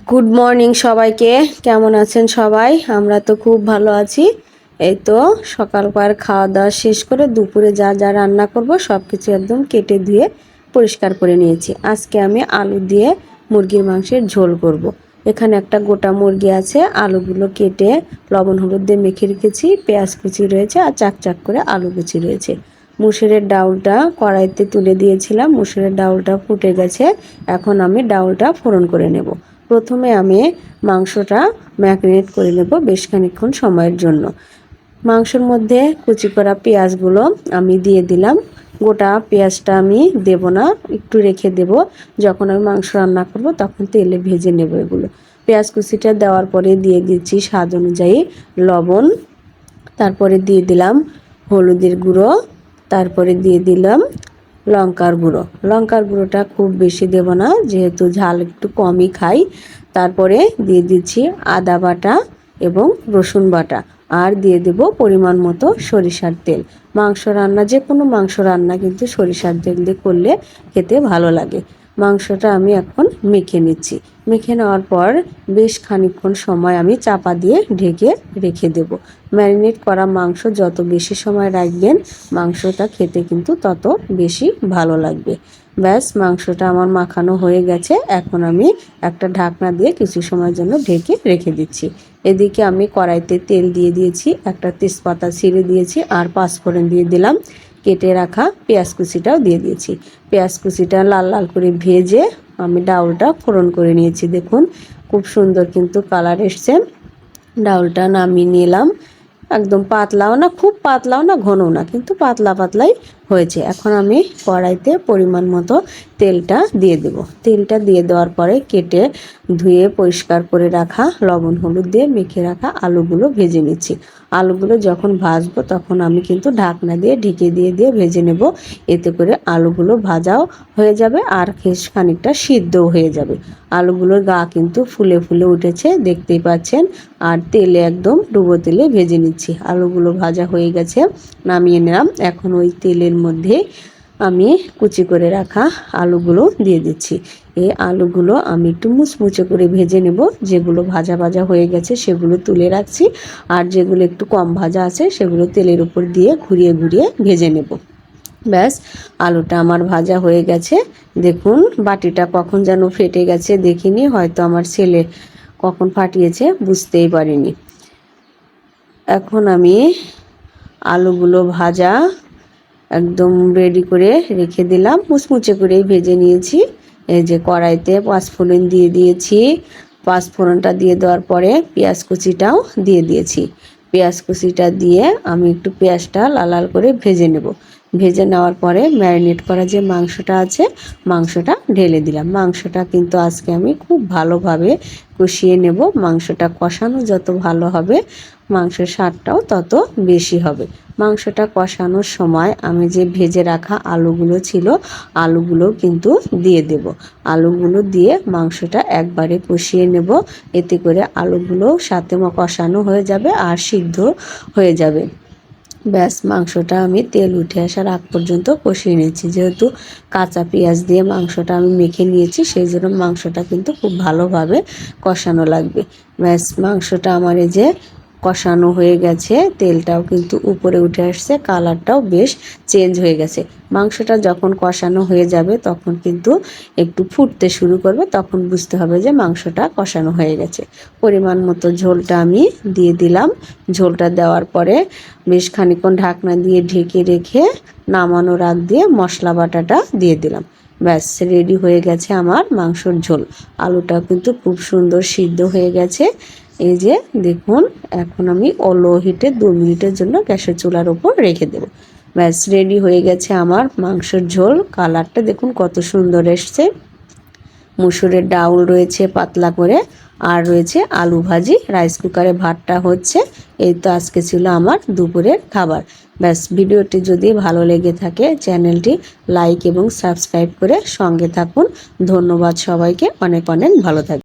Good morning সবাইকে। কেমন আছেন সবাই? আমরা তো খুব ভালো আছি। এই তো সকালকার খাওয়া দাওয়া শেষ করে দুপুরে যা যা রান্না করব সব কিছু একদম কেটে ধুয়ে পরিষ্কার করে নিয়েছি। আজকে আমি আলু দিয়ে মুরগির মাংসের ঝোল করব। এখানে একটা গোটা মুরগি আছে, আলুগুলো কেটে লবণ হলুদ দিয়ে মেখে রেখেছি, পেঁয়াজ কুচি রয়েছে আর চাক চাক করে আলু কুচি রয়েছে। মুসুরের ডাউলটা কড়াইতে তুলে দিয়েছিলাম, মুসুরের ডাউলটা ফুটে গেছে। এখন আমি ডাউলটা ফোড়ন করে নেব। প্রথমে আমি মাংসটা ম্যারিনেট করে নেব বেশ খানিকক্ষণ সময়ের জন্য। মাংসের মধ্যে কুচি করা পেঁয়াজগুলো আমি দিয়ে দিলাম। গোটা পেঁয়াজটা আমি দেব না, একটু রেখে দেব। যখন আমি মাংস রান্না করব তখন তেলে ভেজে নেব এগুলো। পেঁয়াজ কুচিটা দেওয়ার পরে দিয়ে দিচ্ছি স্বাদ অনুযায়ী লবণ, তারপরে দিয়ে দিলাম হলুদের গুঁড়ো, তারপরে দিয়ে দিলাম লঙ্কার গুঁড়ো। লঙ্কার গুঁড়োটা খুব বেশি দেব না, যেহেতু ঝাল একটু কমই খাই। তারপরে দিয়ে দিচ্ছি আদা বাটা এবং রসুন বাটা, আর দিয়ে দেব পরিমাণ মতো সরিষার তেল। মাংস রান্না, যে কোনো মাংস রান্না কিন্তু সরিষার তেল দিয়ে করলে খেতে ভালো লাগে। মাংসটা আমি এখন মেখে নিচ্ছি। মেখে নেওয়ার পর বেশ খানিকক্ষণ সময় আমি চাপা দিয়ে ঢেকে রেখে দেব। ম্যারিনেট করা মাংস যত বেশি সময় রাখবেন মাংসটা খেতে কিন্তু তত বেশি ভালো লাগবে। ব্যাস, মাংসটা আমার মাখানো হয়ে গেছে। এখন আমি একটা ঢাকনা দিয়ে কিছু সময়ের জন্য ঢেকে রেখে দিচ্ছি। এদিকে আমি কড়াইতে তেল দিয়ে দিয়েছি, একটা তেজপাতা ছিঁড়ে দিয়েছি আর পাঁচফোড়ন দিয়ে দিলাম। কেটে রাখা পেঁয়াজ কুচিটাও দিয়ে দিয়েছি। পেঁয়াজ কুচিটা লাল লাল করে ভেজে আমি ডাউলটা ফোড়ন করে নিয়েছি। দেখুন খুব সুন্দর কিন্তু কালার এসছে। ডাউলটা নামিয়ে নিলাম। একদম পাতলাও না, খুব পাতলাও না, ঘনও না, কিন্তু পাতলা পাতলাই হয়েছে। এখন আমি কড়াইতে পরিমাণ মতো তেলটা দিয়ে দেব। তেলটা দিয়ে দেওয়ার পরে কেটে ধুয়ে পরিষ্কার করে রাখা লবণ হলুদ দিয়ে মেখে রাখা আলুগুলো ভেজে নিচ্ছি। আলুগুলো যখন ভাজবো তখন আমি কিন্তু ঢাকনা দিয়ে ঢেকে দিয়ে ভেজে নেব। এতে করে আলুগুলো ভাজাও হয়ে যাবে আর খানিকটা সিদ্ধও হয়ে যাবে। আলুগুলোর গা কিন্তু ফুলে ফুলে উঠেছে, দেখতেই পাচ্ছেন। আর তেলে একদম ডুবো তেলে ভেজে নিচ্ছি। আলুগুলো ভাজা হয়ে গেছে, নামিয়ে নিলাম। এখন ওই তেলের মধ্যে আমি কুচি করে রাখা আলুগুলো দিয়ে দিচ্ছি। এই আলুগুলো আমি একটু মুচমুচে করে ভেজে নেব। যেগুলো ভাজা ভাজা হয়ে গেছে সেগুলো তুলে রাখছি, আর যেগুলো একটু কম ভাজা আছে সেগুলো তেলের উপর দিয়ে ঘুরিয়ে ঘুরিয়ে ভেজে নেব। ব্যাস, আলুটা আমার ভাজা হয়ে গেছে। দেখুন বাটিটা কখন যেন ফেটে গেছে দেখিনি, হয়তো আমার ছেলে কখন ফাটিয়েছে বুঝতেই পারিনি। এখন আমি আলুগুলো ভাজা একদম রেডি করে রেখে দিলাম, মুচমুচে করেই ভেজে নিয়েছি। এই যে কড়াইতে পাঁচফোড়ন দিয়ে দিয়েছি। পাঁচফোড়নটা দিয়ে দেওয়ার পরে পেঁয়াজ কুচিটাও দিয়ে দিয়েছি। পেঁয়াজ কুচিটা দিয়ে আমি একটু পেঁয়াজটা লাল লাল করে ভেজে নেব। ভেজে নেওয়ার পরে ম্যারিনেট করা যে মাংসটা আছে মাংসটা ঢেলে দিলাম। মাংসটা কিন্তু আজকে আমি খুব ভালোভাবে কষিয়ে নেব। মাংসটা কষানো যত ভালো হবে মাংসের স্বাদটাও তত বেশি হবে। মাংসটা কষানোর সময় আমি যে ভেজে রাখা আলুগুলো ছিল আলুগুলো কিন্তু দিয়ে দেব। আলুগুলো দিয়ে মাংসটা একবারে কষিয়ে নেব। এতে করে আলুগুলো সাথে কষানো হয়ে যাবে আর সিদ্ধ হয়ে যাবে। ব্যাস, মাংসটা আমি তেল উঠে আসার আগ পর্যন্ত কষিয়ে নিয়েছি। যেহেতু কাঁচা পেঁয়াজ দিয়ে মাংসটা আমি মেখে নিয়েছি সেই জন্য মাংসটা কিন্তু খুব ভালোভাবে কষানো লাগবে। ব্যাস, মাংসটা আমার এই যে কষানো হয়ে গেছে, তেলটাও কিন্তু উপরে উঠে আসছে, কালারটাও বেশ চেঞ্জ হয়ে গেছে। মাংসটা যখন কষানো হয়ে যাবে তখন কিন্তু একটু ফুটতে শুরু করবে, তখন বুঝতে হবে যে মাংসটা কষানো হয়ে গেছে। পরিমাণ মতো ঝোলটা আমি দিয়ে দিলাম। ঝোলটা দেওয়ার পরে বেশ খানিকক্ষণ ঢাকনা দিয়ে ঢেকে রেখে নামানোর আগ দিয়ে মশলা বাটাটা দিয়ে দিলাম। ব্যাস, রেডি হয়ে গেছে আমার মাংসর ঝোল। আলুটা কিন্তু খুব সুন্দর সিদ্ধ হয়ে গেছে। এই যে দেখুন, এখন আমি লো হিটে 2 মিনিটের জন্য গ্যাসের চুলার উপর রেখে দেব। ব্যাস, রেডি হয়ে গেছে আমার মাংসের ঝোল। কালারটা দেখুন কত সুন্দর এসছে। মুসুরের ডাউল রয়েছে পাতলা করে, আর রয়েছে আলু ভাজি। রাইস কুকারে ভাতটা হচ্ছে। এই তো আজকে ছিল আমার দুপুরের খাবার। ব্যাস, ভিডিওটি যদি ভালো লেগে থাকে চ্যানেলটি লাইক এবং সাবস্ক্রাইব করে সঙ্গে থাকুন। ধন্যবাদ সবাইকে, অনেক অনেক ভালো থাকবে।